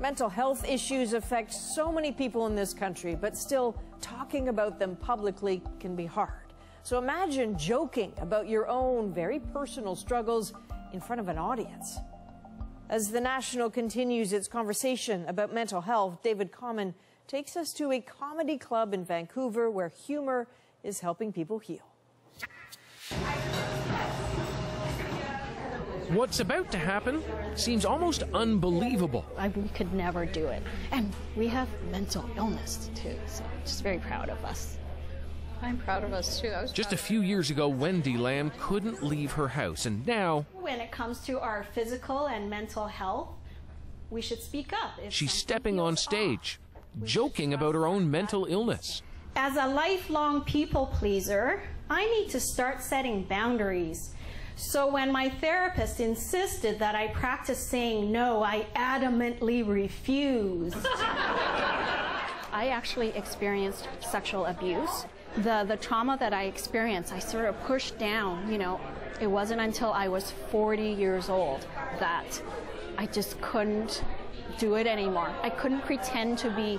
Mental health issues affect so many people in this country, but still talking about them publicly can be hard. So imagine joking about your own very personal struggles in front of an audience. As The National continues its conversation about mental health, David Common takes us to a comedy club in Vancouver where humor is helping people heal. What's about to happen seems almost unbelievable. We could never do it. And we have mental illness, too, so I'm just very proud of us. I'm proud of us, too. Just a few years ago, Wendy Lamb couldn't leave her house, and now... When it comes to our physical and mental health, we should speak up. She's stepping on stage, joking about her own mental illness. As a lifelong people pleaser, I need to start setting boundaries. So when my therapist insisted that I practice saying no, I adamantly refused. I actually experienced sexual abuse. The trauma that I experienced, I sort of pushed down, you know. It wasn't until I was 40 years old that I just couldn't do it anymore. I couldn't pretend to be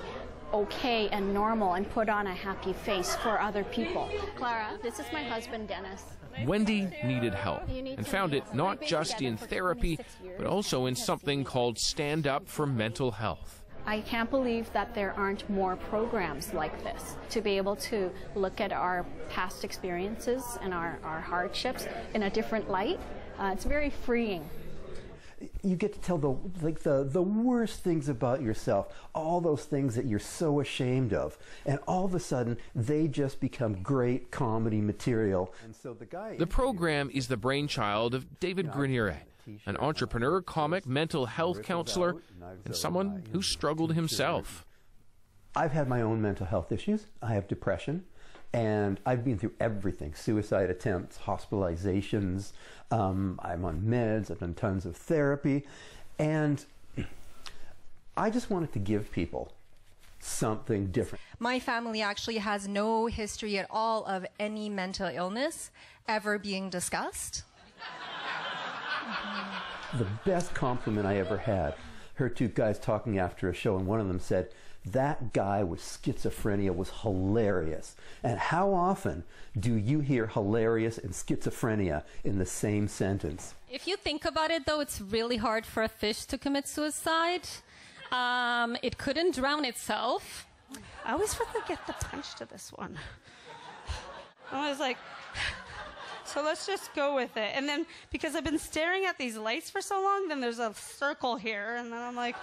okay and normal and put on a happy face for other people. Clara, this is my husband, Dennis. Wendy needed help and found it not just in therapy, but also in something called Stand Up for Mental Health. I can't believe that there aren't more programs like this to be able to look at our past experiences and our hardships in a different light. It's very freeing. You get to tell the worst things about yourself, all those things that you're so ashamed of, and all of a sudden they just become great comedy material. And so the program is the brainchild of David Grenier, an entrepreneur, comic, mental health counselor, and someone who struggled himself. I've had my own mental health issues. I have depression. And I've been through everything, suicide attempts, hospitalizations, I'm on meds, I've done tons of therapy, and I just wanted to give people something different. My family actually has no history at all of any mental illness ever being discussed. The best compliment I ever had, heard two guys talking after a show, and one of them said, "That guy with schizophrenia was hilarious." And how often do you hear hilarious and schizophrenia in the same sentence? If you think about it, though, it's really hard for a fish to commit suicide. It couldn't drown itself. I always forget the punch to this one. I was like, so let's just go with it. And then, because I've been staring at these lights for so long, then there's a circle here, and then I'm like...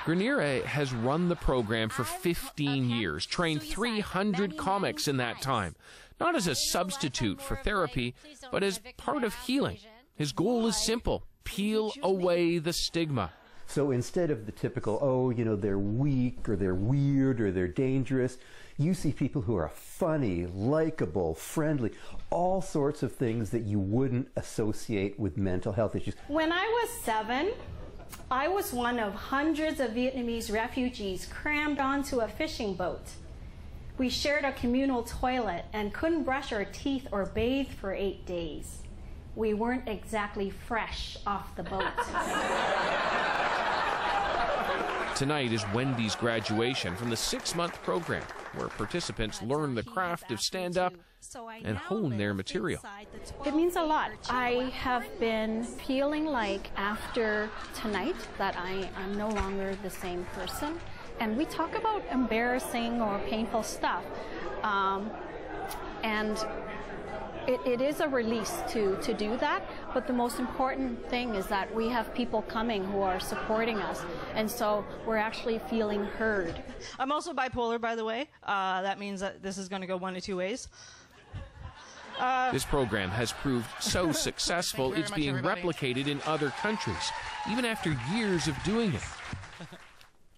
Grenier has run the program for 15 years, trained 300 comics in that time, not as a substitute for therapy, but as part of healing. His goal is simple: peel away the stigma. So instead of the typical, oh, you know, they're weak, or they're weird, or they're dangerous, you see people who are funny, likable, friendly, all sorts of things that you wouldn't associate with mental health issues. When I was 7, I was one of hundreds of Vietnamese refugees crammed onto a fishing boat. We shared a communal toilet and couldn't brush our teeth or bathe for 8 days. We weren't exactly fresh off the boat. Tonight is Wendy's graduation from the 6-month program, where participants learn the craft of stand-up and hone their material. It means a lot. I have been feeling like after tonight that I am no longer the same person. And we talk about embarrassing or painful stuff. And it is a release to do that, but the most important thing is that we have people coming who are supporting us, and so we're actually feeling heard. I'm also bipolar, by the way. That means that this is going to go one of two ways. This program has proved so successful it's being replicated in other countries, even after years of doing it.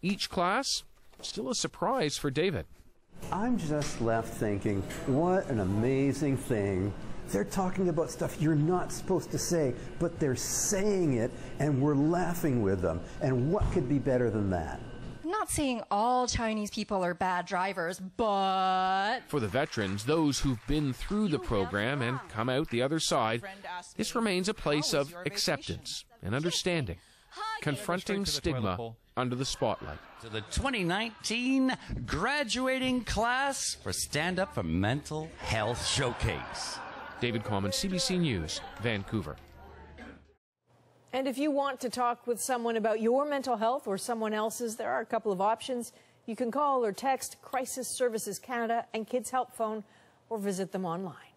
Each class, still a surprise for David. I'm just left thinking, what an amazing thing. They're talking about stuff you're not supposed to say, but they're saying it, and we're laughing with them. And what could be better than that? I'm not saying all Chinese people are bad drivers, but... For the veterans, those who've been through the program and come out the other side, this remains a place of acceptance and understanding, confronting stigma under the spotlight. To the 2019 graduating class for Stand Up for Mental Health Showcase. David Common, CBC News, Vancouver. And if you want to talk with someone about your mental health or someone else's, there are a couple of options. You can call or text Crisis Services Canada and Kids Help Phone, or visit them online.